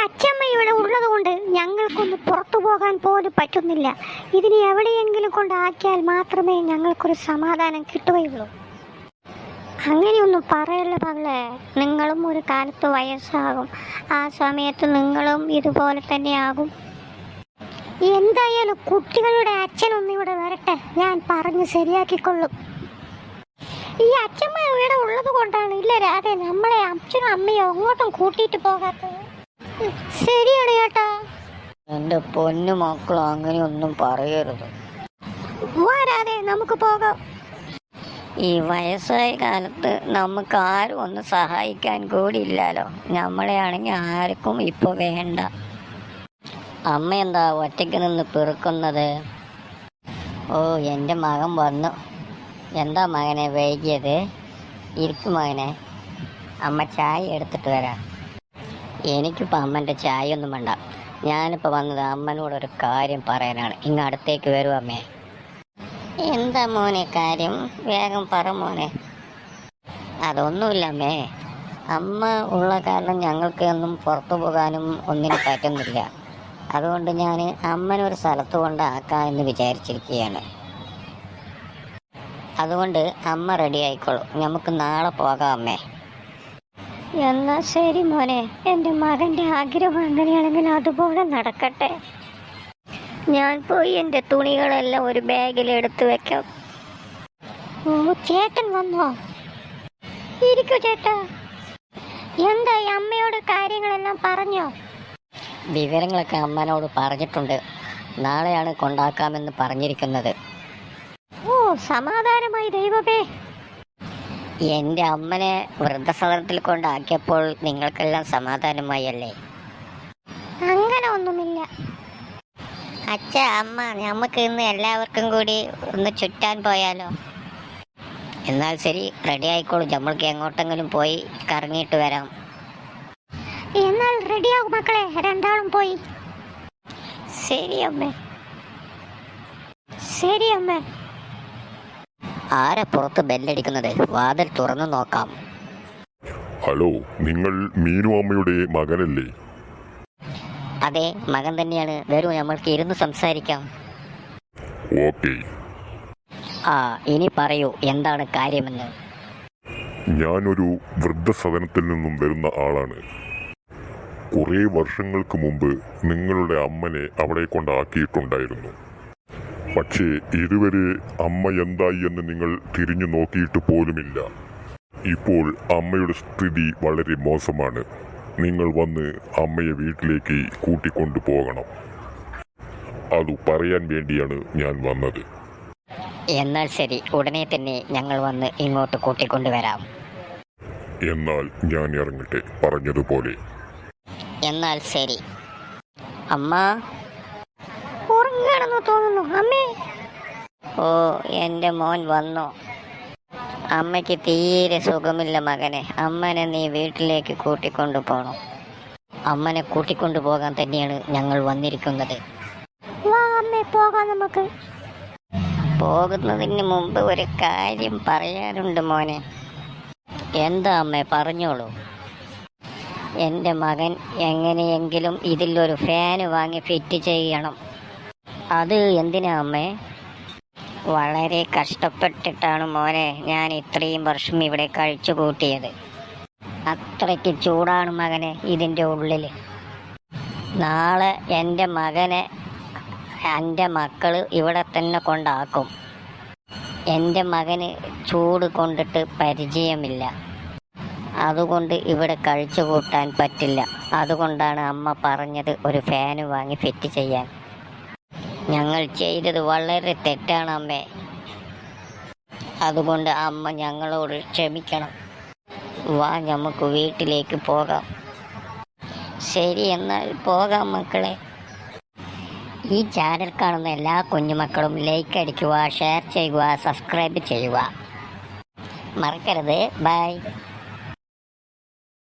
അച്ഛമ്മ ഇവിടെ ഉള്ളത് കൊണ്ട് ഞങ്ങൾക്കൊന്ന് പുറത്തു പോകാൻ പോലും പറ്റുന്നില്ല. ഇതിനെ എവിടെയെങ്കിലും കൊണ്ടാക്കിയാൽ മാത്രമേ ഞങ്ങൾക്കൊരു സമാധാനം കിട്ടുകയുള്ളൂ. അങ്ങനെയൊന്നും പറയല്ല മകളെ. നിങ്ങളും ഒരു കാലത്ത് വയസ്സാകും. ആ സമയത്ത് നിങ്ങളും ഇതുപോലെ തന്നെയാകും. എന്തായാലും കുട്ടികളുടെ അച്ഛനൊന്നിവിടെ വരട്ടെ, ഞാൻ പറഞ്ഞ് ശരിയാക്കിക്കൊള്ളും. ഈ അച്ഛമ്മ ഇവിടെ ഉള്ളത് കൊണ്ടാണ് ഇല്ല രാധെ നമ്മളെ അച്ഛനും അമ്മയും അങ്ങോട്ടും കൂട്ടിയിട്ട് പോകാത്തത്. ശരിയാണ് ചേട്ടാ. എൻ്റെ പൊന്നു മക്കളും അങ്ങനെയൊന്നും പറയരുത്. രാധെ നമുക്ക് പോകാം. ഈ വയസ്സായ കാലത്ത് നമുക്ക് ആരും ഒന്ന് സഹായിക്കാൻ കൂടി ഇല്ലല്ലോ. നമ്മളെ ആണെങ്കിൽ ആർക്കും ഇപ്പോൾ വേണ്ട. അമ്മ എന്താ ഒറ്റയ്ക്ക് നിന്ന് പെറുക്കുന്നത്? ഓ, എൻ്റെ മകൻ വന്നു. എന്താ മകനെ വൈകിയത്? ഇരിക്കും മകനെ, അമ്മ ചായ എടുത്തിട്ട് വരാം. എനിക്കിപ്പോൾ അമ്മൻ്റെ ചായ ഒന്നും വേണ്ട. ഞാനിപ്പോൾ വന്നത് അമ്മനോടൊരു കാര്യം പറയാനാണ്. ഇങ്ങ് അടുത്തേക്ക് വരും അമ്മേ. എന്താ മോനെ കാര്യം? വേഗം പറ മോനെ. അതൊന്നുമില്ല അമ്മേ. അമ്മ ഉള്ള കാരണം ഞങ്ങൾക്ക് ഒന്നും പുറത്തു പോകാനും ഒന്നിനും പറ്റുന്നില്ല. അതുകൊണ്ട് ഞാൻ അമ്മനൊരു സ്ഥലത്ത് കൊണ്ടാക്കാം എന്ന് വിചാരിച്ചിരിക്കുകയാണ്. അതുകൊണ്ട് അമ്മ റെഡി ആയിക്കോളൂ, നമുക്ക് നാളെ പോകാം അമ്മേ. എന്നാ ശരി മോനെ, എൻ്റെ മകൻ്റെ ആഗ്രഹം അങ്ങനെയാണെങ്കിൽ അതുപോലെ നടക്കട്ടെ. ഞാൻ പോയി എൻ്റെ തുണികളെല്ലാം ഒരു ബാഗിൽ എടുത്ത് വെക്കാം. ഓ, ചേട്ടൻ വന്നോ? ഇരിക്കൂ ചേട്ടാ. എന്തായി, അമ്മയോട് കാര്യങ്ങളെല്ലാം പറഞ്ഞോ? വിവരങ്ങളൊക്കെ അമ്മനോട് പറഞ്ഞിട്ടുണ്ട്. നാളെയാണ് കൊണ്ടാക്കാമെന്ന് പറഞ്ഞിരിക്കുന്നത്. ഓ, സമാധാനമായി ദൈവമേ. എൻ്റെ അമ്മനെ വൃദ്ധസദനത്തിൽ കൊണ്ടാക്കിയപ്പോൾ നിങ്ങൾക്കെല്ലാം സമാധാനമായി അല്ലേ? അങ്ങനെ ഒന്നുമില്ല. അച്ഛ, അമ്മ, നമുക്ക് ഇന്ന് എല്ലാവർക്കും കൂടി ഒന്ന് ചുറ്റാൻ പോയാലോ? എന്നാൽ ശരി, റെഡി ആയിക്കോളൂ. നമ്മൾക്ക് എങ്ങോട്ടെങ്കിലും പോയി കറങ്ങിയിട്ട് വരാം. എന്നാൽ റെഡിയാകും മക്കളെ, രണ്ടാളും പോയി. ശരി അമ്മേ. ശരി അമ്മേ. ആരാ പുറത്ത് ബെല്ലടിക്കുന്നത്? വാതിൽ തുറന്നു നോക്കാം. ഹലോ, നിങ്ങൾ മീനു അമ്മയുടെ മകനല്ലേ? അതെ, മകൻ തന്നെയാണ്. വരൂ, നമ്മൾക്ക് ഇരുന്ന് സംസാരിക്കാം. ഓക്കെ. ഇനി പറയൂ, എന്താണ് കാര്യമെന്ന്. ഞാനൊരു വൃദ്ധസദനത്തിൽ നിന്നും വരുന്ന ആളാണ്. കുറേ വർഷങ്ങൾക്ക് മുമ്പ് നിങ്ങളുടെ അമ്മനെ അവിടെ കൊണ്ടാക്കിയിട്ടുണ്ടായിരുന്നു. പക്ഷേ ഇതുവരെ അമ്മ എന്തായി എന്ന് നിങ്ങൾ തിരിഞ്ഞു നോക്കിയിട്ട് പോലുമില്ല. ഇപ്പോൾ അമ്മയുടെ സ്ഥിതി വളരെ മോശമാണ്. നിങ്ങൾ വന്ന് അമ്മയെ വീട്ടിലേക്ക് കൂട്ടിക്കൊണ്ടു പോകണം. അത് പറയാൻ വേണ്ടിയാണ് ഞാൻ വന്നത്. എന്നാൽ ശരി, ഉടനെ തന്നെ ഞങ്ങൾ വന്ന് ഇങ്ങോട്ട് കൂട്ടിക്കൊണ്ടുവരാം. എന്നാൽ ഞാൻ ഇറങ്ങട്ടെ, പറഞ്ഞതുപോലെ. എന്നാൽ ശരി. അമ്മ ഉറങ്ങാണെന്ന് തോന്നുന്നു. അമ്മേ. ഓ, എൻ്റെ മോൻ വന്നു. അമ്മയ്ക്ക് തീരെ സുഖമില്ല മകനെ. അമ്മനെ നീ വീട്ടിലേക്ക് കൂട്ടിക്കൊണ്ടു പോകണം. അമ്മനെ കൂട്ടിക്കൊണ്ടു പോകാൻ തന്നെയാണ് ഞങ്ങൾ വന്നിരിക്കുന്നത്. വാ അമ്മേ, പോകാം നമുക്ക്. പോകുന്നതിന് മുമ്പ് ഒരു കാര്യം പറയാനുണ്ട് മോനെ. എന്താ അമ്മേ, പറഞ്ഞോളൂ. എൻ്റെ മകൻ എങ്ങനെയെങ്കിലും ഇതിലൊരു ഫാന് വാങ്ങി ഫിറ്റ് ചെയ്യണം. അത് എന്തിനാ അമ്മേ? വളരെ കഷ്ടപ്പെട്ടിട്ടാണ് മോനെ ഞാൻ ഇത്രയും വർഷം ഇവിടെ കഴിച്ചു കൂട്ടിയത്. അത്രയ്ക്ക് ചൂടാണ് മകനെ ഇതിൻ്റെ ഉള്ളിൽ. നാളെ എൻ്റെ മകനെ എൻ്റെ മക്കൾ ഇവിടെ തന്നെ കൊണ്ടാക്കും. എൻ്റെ മകന് ചൂട് കൊണ്ടിട്ട് പരിചയമില്ല. അതുകൊണ്ട് ഇവിടെ കഴിച്ചു കൂട്ടാൻ പറ്റില്ല. അതുകൊണ്ടാണ് അമ്മ പറഞ്ഞത് ഒരു ഫാന് വാങ്ങി ഫിറ്റ് ചെയ്യാൻ. ഞങ്ങൾ ചെയ്തത് വളരെ തെറ്റാണ് അമ്മേ. അതുകൊണ്ട് അമ്മ ഞങ്ങളോട് ക്ഷമിക്കണം. വാ, നമുക്ക് വീട്ടിലേക്ക് പോകാം. ശരി, എന്നാൽ പോകാം മക്കളെ. ഈ ചാനൽ കാണുന്ന എല്ലാ കുഞ്ഞുമക്കളും ലൈക്ക് അടിക്കുക, ഷെയർ ചെയ്യുക, സബ്സ്ക്രൈബ് ചെയ്യുക. മറക്കരുത്. ബൈ.